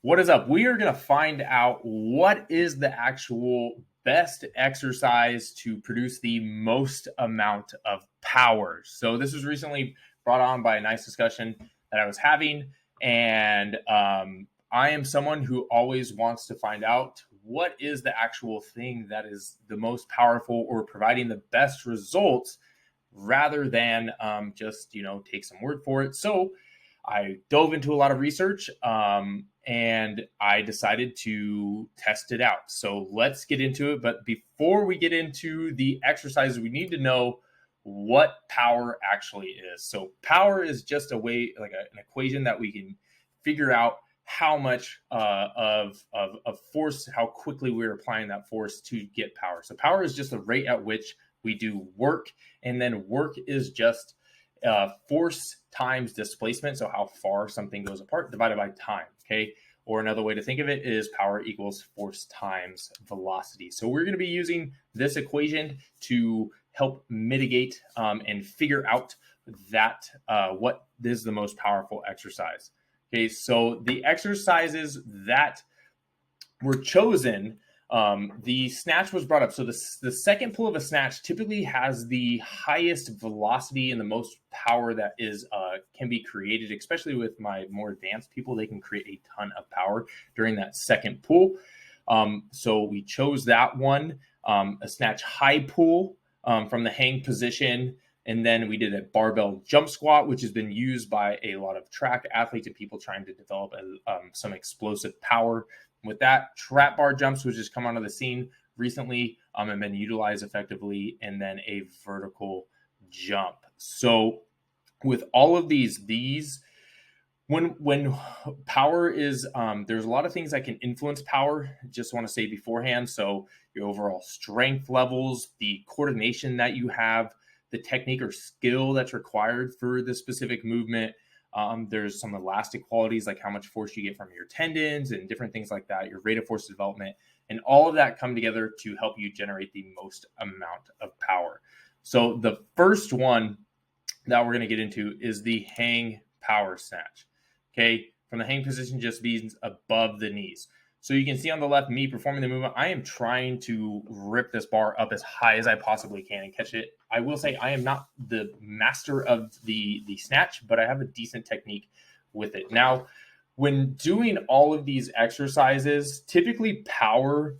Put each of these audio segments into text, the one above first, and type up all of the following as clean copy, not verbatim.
What is up? We are going to find out what is the actual best exercise to produce the most amount of power. So, this was recently brought on by a nice discussion that I was having. And I am someone who always wants to find out what is the actual thing that is the most powerful or providing the best results rather than just, take some word for it. So, I dove into a lot of research and I decided to test it out. So let's get into it. But before we get into the exercises, we need to know what power actually is. So power is just a way, like an equation that we can figure out how much of force, how quickly we're applying that force to get power. So power is just the rate at which we do work, and then work is just force times displacement, so how far something goes apart, divided by time, okay? Or another way to think of it is power equals force times velocity. So we're going to be using this equation to help mitigate and figure out that what is the most powerful exercise. Okay, so the exercises that were chosen, the snatch was brought up. So the second pull of a snatch typically has the highest velocity and the most power that is can be created, especially with my more advanced people. They can create a ton of power during that second pull. So we chose that one, a snatch high pull from the hang position. And then we did a barbell jump squat, which has been used by a lot of track athletes and people trying to develop some explosive power. With that, trap bar jumps, which has come onto the scene recently and been utilized effectively, and then a vertical jump. So with all of these when power is there's a lot of things that can influence power. Just want to say beforehand, so your overall strength levels, the coordination that you have, the technique or skill that's required for the specific movement. There's some elastic qualities, like how much force you get from your tendons and different things like that, your rate of force development, and all of that come together to help you generate the most amount of power. So the first one that we're going to get into is the hang power snatch. Okay, from the hang position just means above the knees. So you can see on the left, me performing the movement. I am trying to rip this bar up as high as I possibly can and catch it. I will say I am not the master of the snatch, but I have a decent technique with it. Now, when doing all of these exercises, typically power,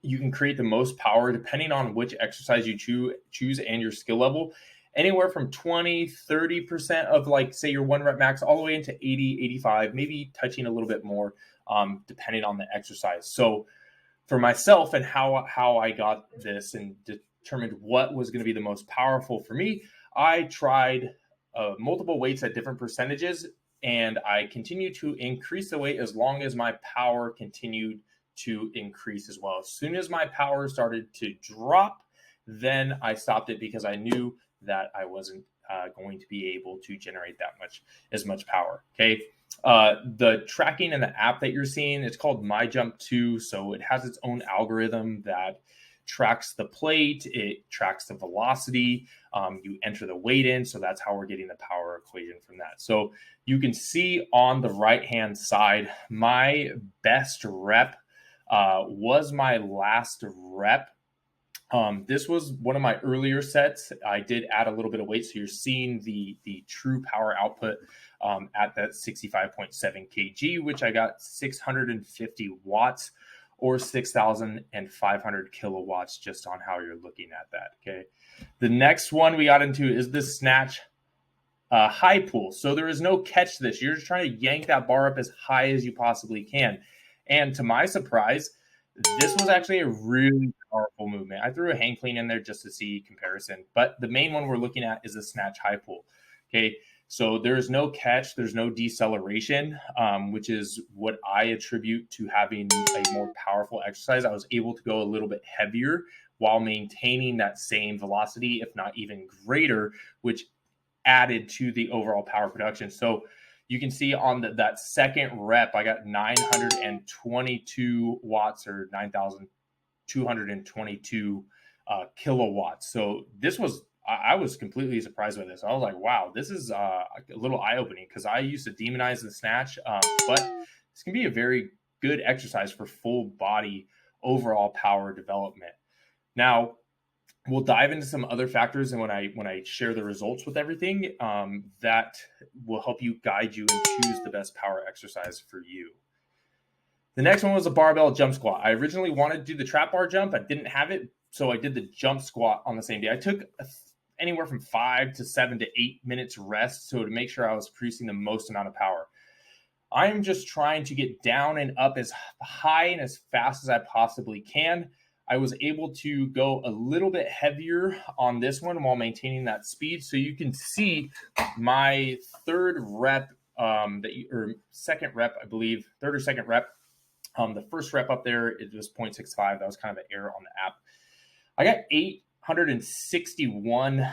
you can create the most power depending on which exercise you choose and your skill level. Anywhere from 20, 30% of, like, say, your one rep max all the way into 80, 85, maybe touching a little bit more depending on the exercise. So for myself and how I got this and determined what was going to be the most powerful for me, I tried multiple weights at different percentages, and I continued to increase the weight as long as my power continued to increase as well. As soon as my power started to drop, then I stopped it because I knew that I wasn't going to be able to generate as much power. Okay. The tracking in the app that you're seeing, it's called My Jump 2. So it has its own algorithm that tracks the plate. It tracks the velocity. You enter the weight in. So that's how we're getting the power equation from that. So you can see on the right-hand side, my best rep was my last rep. This was one of my earlier sets. I did add a little bit of weight, so you're seeing the true power output at that 65.7 kg, which I got 650 watts or 6,500 kilowatts just on how you're looking at that. Okay. The next one we got into is the snatch high pull. So there is no catch to this. You're just trying to yank that bar up as high as you possibly can. And to my surprise, this was actually a really powerful movement. I threw a hang clean in there just to see comparison, but the main one we're looking at is the snatch high pull. Okay, so there's no catch, there's no deceleration, which is what I attribute to having a more powerful exercise. I was able to go a little bit heavier while maintaining that same velocity, if not even greater, which added to the overall power production. So you can see on that second rep, I got 922 watts or 9,222 kilowatts. So this was, I was completely surprised by this. I was like, wow, this is a little eye-opening because I used to demonize the snatch, but this can be a very good exercise for full body overall power development. Now, we'll dive into some other factors, and when I share the results with everything, that will help you guide you and choose the best power exercise for you. The next one was a barbell jump squat. I originally wanted to do the trap bar jump. I didn't have it, so I did the jump squat on the same day. I took anywhere from 5 to 7 to 8 minutes rest, so to make sure I was producing the most amount of power. I'm just trying to get down and up as high and as fast as I possibly can. I was able to go a little bit heavier on this one while maintaining that speed. So you can see my third rep, or second rep, I believe, third or second rep. The first rep up there, it was 0.65. That was kind of an error on the app. I got 861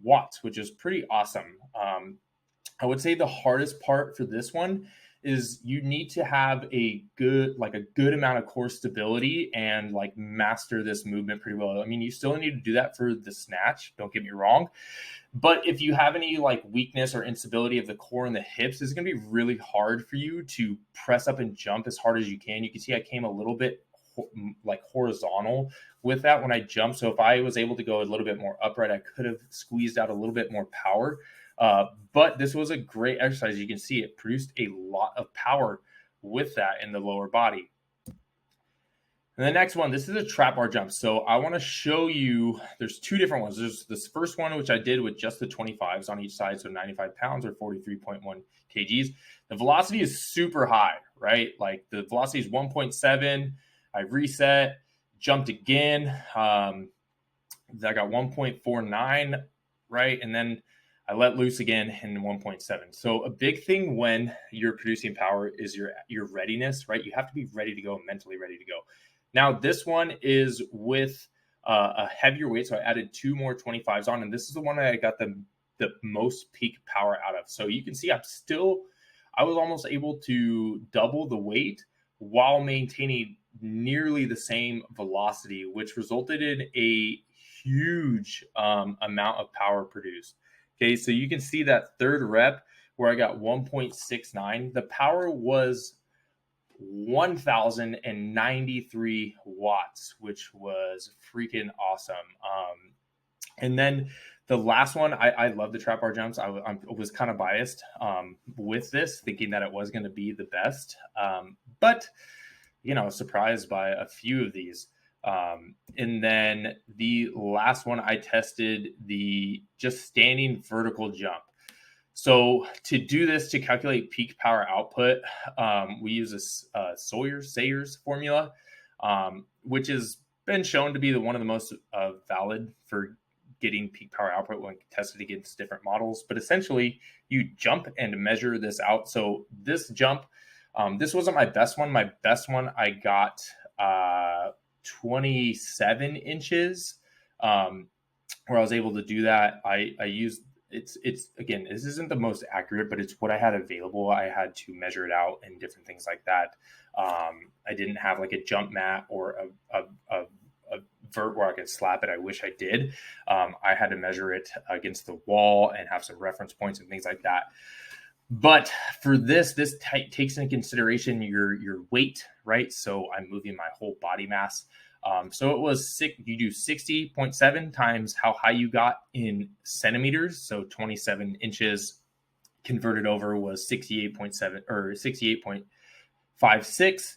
watts, which is pretty awesome. I would say the hardest part for this one is you need to have a good amount of core stability and like master this movement pretty well. I mean, you still need to do that for the snatch, don't get me wrong. But if you have any like weakness or instability of the core and the hips, it's going to be really hard for you to press up and jump as hard as you can. You can see I came a little bit like horizontal with that when I jumped. So if I was able to go a little bit more upright, I could have squeezed out a little bit more power. But this was a great exercise. You can see it produced a lot of power with that in the lower body. And the next one, this is a trap bar jump. So I want to show you, there's two different ones. There's this first one, which I did with just the 25s on each side. So 95 pounds or 43.1 kgs. The velocity is super high, right? Like the velocity is 1.7. I reset, jumped again. I got 1.49, right? And then I let loose again in 1.7. So a big thing when you're producing power is your readiness, right? You have to be ready to go, mentally ready to go. Now, this one is with a heavier weight. So I added 2 more 25s on, and this is the one that I got the most peak power out of. So you can see I was almost able to double the weight while maintaining nearly the same velocity, which resulted in a huge amount of power produced. Okay, so you can see that third rep where I got 1.69. The power was 1,093 watts, which was freaking awesome. And then the last one, I love the trap bar jumps. I was kind of biased with this, thinking that it was going to be the best. But, surprised by a few of these. And then the last one, I tested the just standing vertical jump. So to do this, to calculate peak power output, we use a Sayers formula, which has been shown to be one of the most valid for getting peak power output when tested against different models. But essentially, you jump and measure this out. So this jump, this wasn't my best one. My best one, I got 27 inches, where I was able to do that. I used it's again, this isn't the most accurate, but it's what I had available. I had to measure it out and different things like that. I didn't have like a jump mat or a vert where I could slap it. I wish I did. I had to measure it against the wall and have some reference points and things like that. But for this takes into consideration your weight, right? So I'm moving my whole body mass. So it was you do 60.7 times how high you got in centimeters. So 27 inches converted over was 68.7 or 68.56.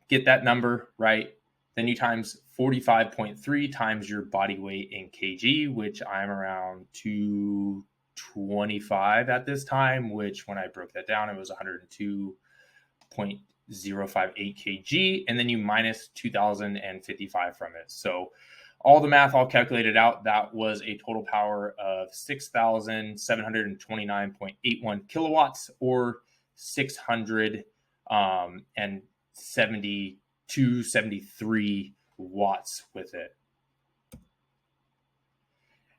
Get that number, right? Then you times 45.3 times your body weight in kg, which I'm around 225 at this time, which when I broke that down, it was 102.058 kg, and then you minus 2,055 from it. So all the math all calculated out, that was a total power of 6,729.81 kilowatts, or 673 watts with it.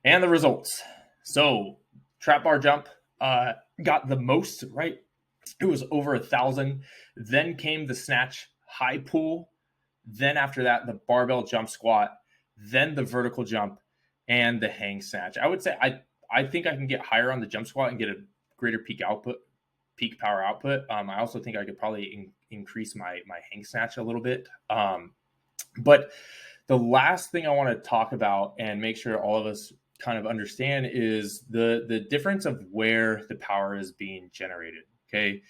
And the results. So trap bar jump got the most, right? It was over 1,000. Then came the snatch high pull. Then after that, the barbell jump squat. Then the vertical jump and the hang snatch. I would say I think I can get higher on the jump squat and get a greater peak output peak power output. I also think I could probably increase my hang snatch a little bit. But the last thing I want to talk about and make sure all of us kind of understand is the difference of where the power is being generated. Okay.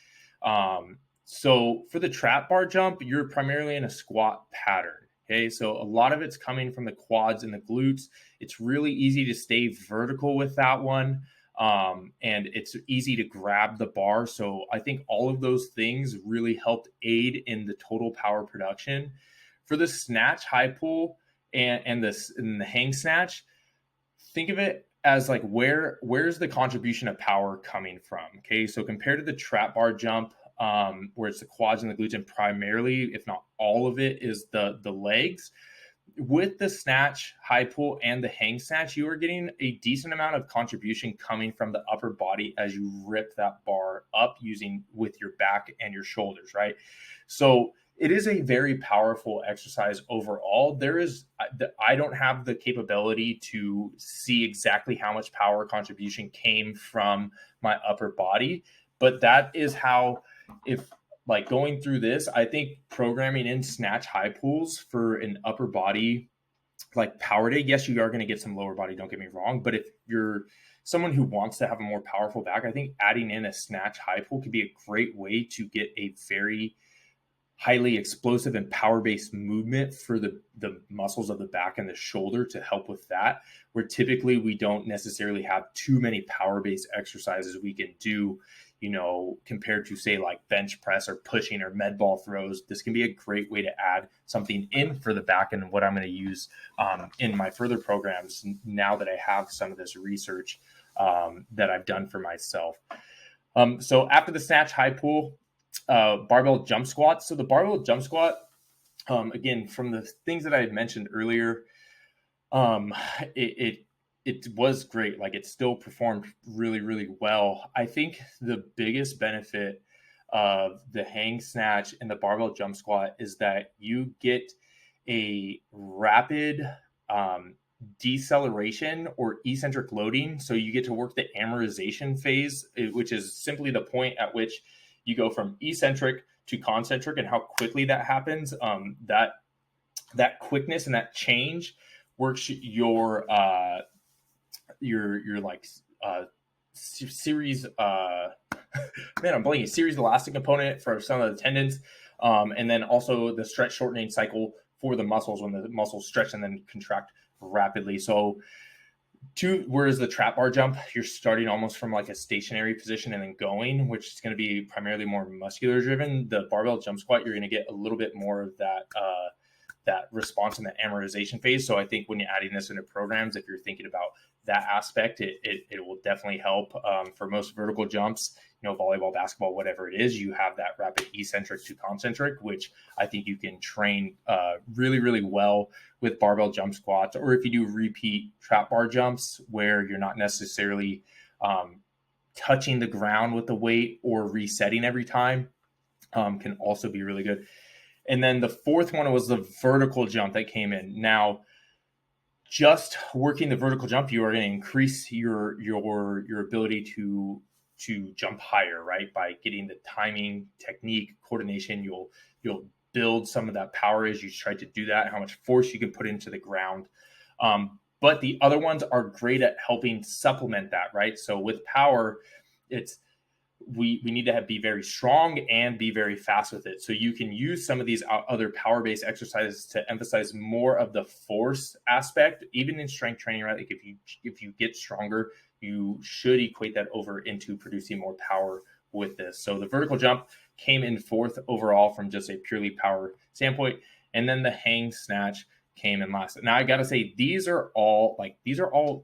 So for the trap bar jump, you're primarily in a squat pattern. Okay. So a lot of it's coming from the quads and the glutes. It's really easy to stay vertical with that one. And it's easy to grab the bar. So I think all of those things really helped aid in the total power production. For the snatch high pull and the hang snatch, think of it as like where's the contribution of power coming from? Okay, so compared to the trap bar jump, where it's the quads and the glutes, and primarily, if not all of it, is the legs. With the snatch, high pull, and the hang snatch, you are getting a decent amount of contribution coming from the upper body as you rip that bar up using with your back and your shoulders, right? So it is a very powerful exercise overall. I don't have the capability to see exactly how much power contribution came from my upper body, but that is how, if like going through this, I think programming in snatch high pulls for an upper body like power day, yes, you are going to get some lower body, don't get me wrong, but if you're someone who wants to have a more powerful back, I think adding in a snatch high pull could be a great way to get a very highly explosive and power-based movement for the muscles of the back and the shoulder to help with that, where typically we don't necessarily have too many power-based exercises we can do, compared to say like bench press or pushing or med ball throws. This can be a great way to add something in for the back, and what I'm going to use in my further programs now that I have some of this research that I've done for myself. So after the snatch high pull, barbell jump squat. So the barbell jump squat, again, from the things that I had mentioned earlier, it was great. Like it still performed really, really well. I think the biggest benefit of the hang snatch and the barbell jump squat is that you get a rapid deceleration or eccentric loading. So you get to work the amortization phase, which is simply the point at which you go from eccentric to concentric, and how quickly that happens. That quickness and that change works your like series man, I'm blanking, series elastic component for some of the tendons, and then also the stretch shortening cycle for the muscles when the muscles stretch and then contract rapidly. So whereas the trap bar jump, you're starting almost from like a stationary position and then going, which is going to be primarily more muscular driven. The barbell jump squat, you're going to get a little bit more of that response in the amortization phase. So I think when you're adding this into programs, if you're thinking about that aspect, it will definitely help. For most vertical jumps, volleyball, basketball, whatever it is, you have that rapid eccentric to concentric, which I think you can train really, really well with barbell jump squats. Or if you do repeat trap bar jumps where you're not necessarily touching the ground with the weight or resetting every time, can also be really good. And then the fourth one was the vertical jump that came in. Now, just working the vertical jump, you are going to increase your ability to jump higher, right? By getting the timing, technique, coordination, you'll build some of that power as you try to do that, how much force you can put into the ground. But the other ones are great at helping supplement that, right? So with power, it's we need to be very strong and be very fast with it. So you can use some of these other power-based exercises to emphasize more of the force aspect, even in strength training, right? Like if you get stronger, you should equate that over into producing more power with this. So the vertical jump came in fourth overall from just a purely power standpoint. And then the hang snatch came in last. Now I got to say, these are all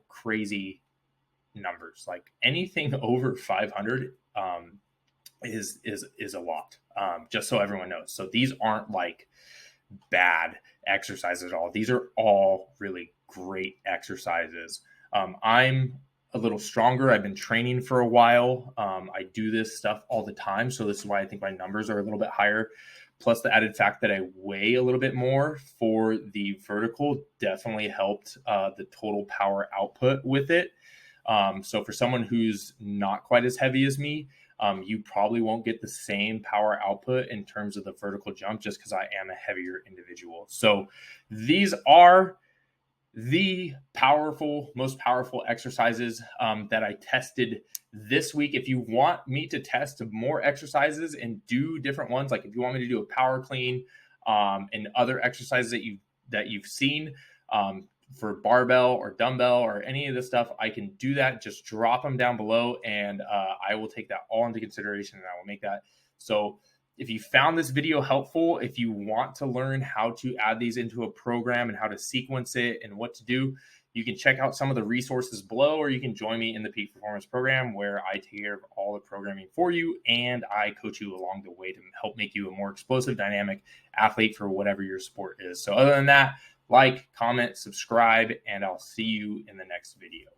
crazy numbers. Like anything over 500 is a lot, just so everyone knows. So these aren't like bad exercises at all. These are all really great exercises. I'm a little stronger. I've been training for a while. I do this stuff all the time. So this is why I think my numbers are a little bit higher. Plus the added fact that I weigh a little bit more for the vertical definitely helped the total power output with it. So for someone who's not quite as heavy as me, you probably won't get the same power output in terms of the vertical jump just because I am a heavier individual. So these are the most powerful exercises that I tested this week. If you want me to test more exercises and do different ones, like if you want me to do a power clean and other exercises that you've seen for barbell or dumbbell or any of this stuff, I can do that. Just drop them down below, and I will take that all into consideration, and I will make that. So if you found this video helpful, if you want to learn how to add these into a program and how to sequence it and what to do, you can check out some of the resources below, or you can join me in the Peak Performance Program, where I take care of all the programming for you and I coach you along the way to help make you a more explosive, dynamic athlete for whatever your sport is. So other than that, like, comment, subscribe, and I'll see you in the next video.